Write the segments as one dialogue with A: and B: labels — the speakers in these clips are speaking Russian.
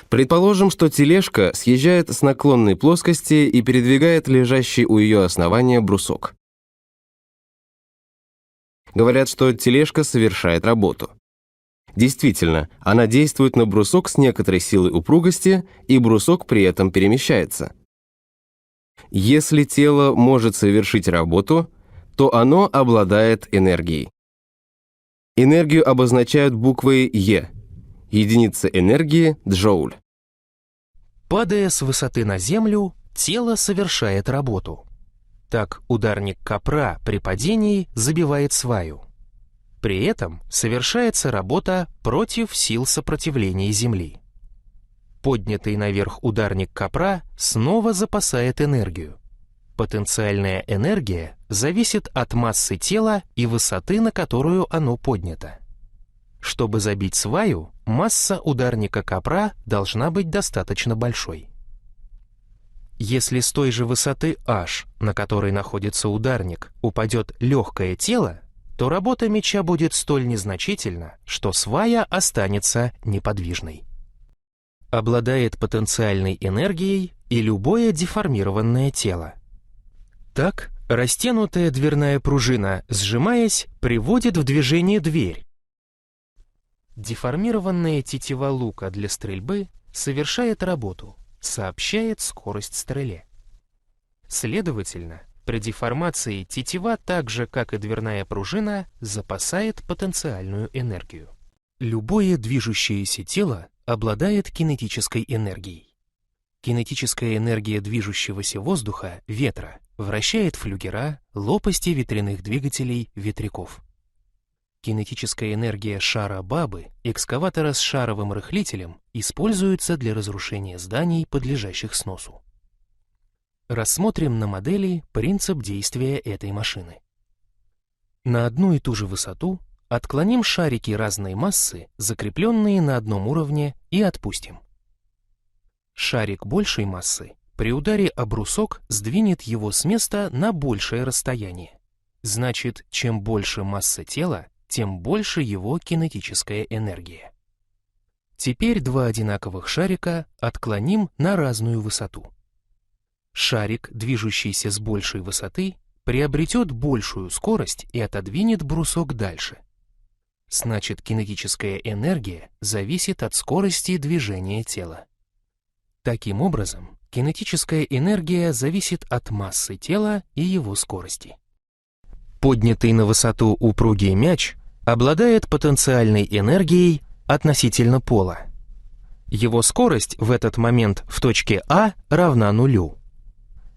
A: Предположим, что тележка съезжает с наклонной плоскости и передвигает лежащий у ее основания брусок. Говорят, что тележка совершает работу. Действительно, она действует на брусок с некоторой силой упругости, и брусок при этом перемещается. Если тело может совершить работу, то оно обладает энергией. Энергию обозначают буквой Е. Единица энергии – джоуль.
B: Падая с высоты на землю, тело совершает работу. Так ударник копра при падении забивает сваю. При этом совершается работа против сил сопротивления Земли. Поднятый наверх ударник копра снова запасает энергию. Потенциальная энергия зависит от массы тела и высоты, на которую оно поднято. Чтобы забить сваю, масса ударника копра должна быть достаточно большой. Если с той же высоты h, на которой находится ударник, упадет легкое тело, то работа мяча будет столь незначительна, что свая останется неподвижной. Обладает потенциальной энергией и любое деформированное тело. Так, растянутая дверная пружина, сжимаясь, приводит в движение дверь. Деформированная тетива лука для стрельбы совершает работу, сообщает скорость стреле. Следовательно, при деформации тетива, так же как и дверная пружина, запасает потенциальную энергию. Любое движущееся тело обладает кинетической энергией. Кинетическая энергия движущегося воздуха, ветра, вращает флюгера, лопасти ветряных двигателей, ветряков. Кинетическая энергия шара Бабы, экскаватора с шаровым рыхлителем, используется для разрушения зданий, подлежащих сносу. Рассмотрим на модели принцип действия этой машины. На одну и ту же высоту отклоним шарики разной массы, закрепленные на одном уровне, и отпустим. Шарик большей массы при ударе о брусок сдвинет его с места на большее расстояние. Значит, чем больше масса тела, тем больше его кинетическая энергия. Теперь два одинаковых шарика отклоним на разную высоту. Шарик, движущийся с большей высоты, приобретет большую скорость и отодвинет брусок дальше. Значит, кинетическая энергия зависит от скорости движения тела. Таким образом, кинетическая энергия зависит от массы тела и его скорости. Поднятый на высоту упругий мяч обладает потенциальной энергией относительно пола. Его скорость в этот момент в точке А равна нулю.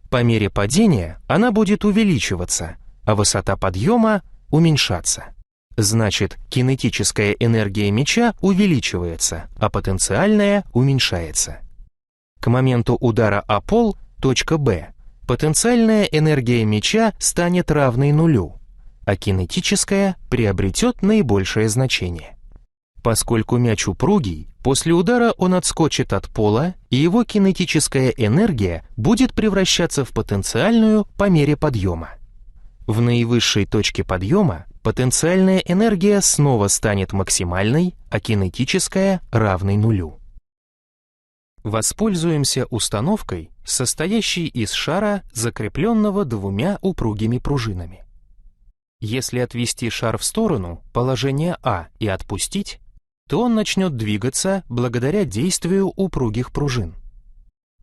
B: По мере падения она будет увеличиваться, а высота подъема уменьшаться. Значит, кинетическая энергия мяча увеличивается, а потенциальная уменьшается. К моменту удара о пол, точка Б, потенциальная энергия мяча станет равной нулю, а кинетическая приобретет наибольшее значение. Поскольку мяч упругий, после удара он отскочит от пола, и его кинетическая энергия будет превращаться в потенциальную по мере подъема. В наивысшей точке подъема потенциальная энергия снова станет максимальной, а кинетическая равной нулю. Воспользуемся установкой, состоящей из шара, закрепленного двумя упругими пружинами. Если отвести шар в сторону, положение А, и отпустить, то он начнет двигаться благодаря действию упругих пружин.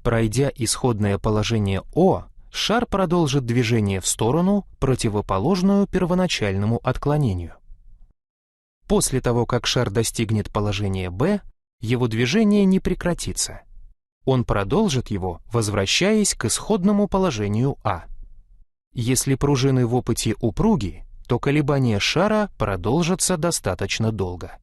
B: Пройдя исходное положение О, шар продолжит движение в сторону, противоположную первоначальному отклонению. После того, как шар достигнет положения Б, его движение не прекратится. Он продолжит его, возвращаясь к исходному положению А. Если пружины в опыте упруги, то колебания шара продолжатся достаточно долго.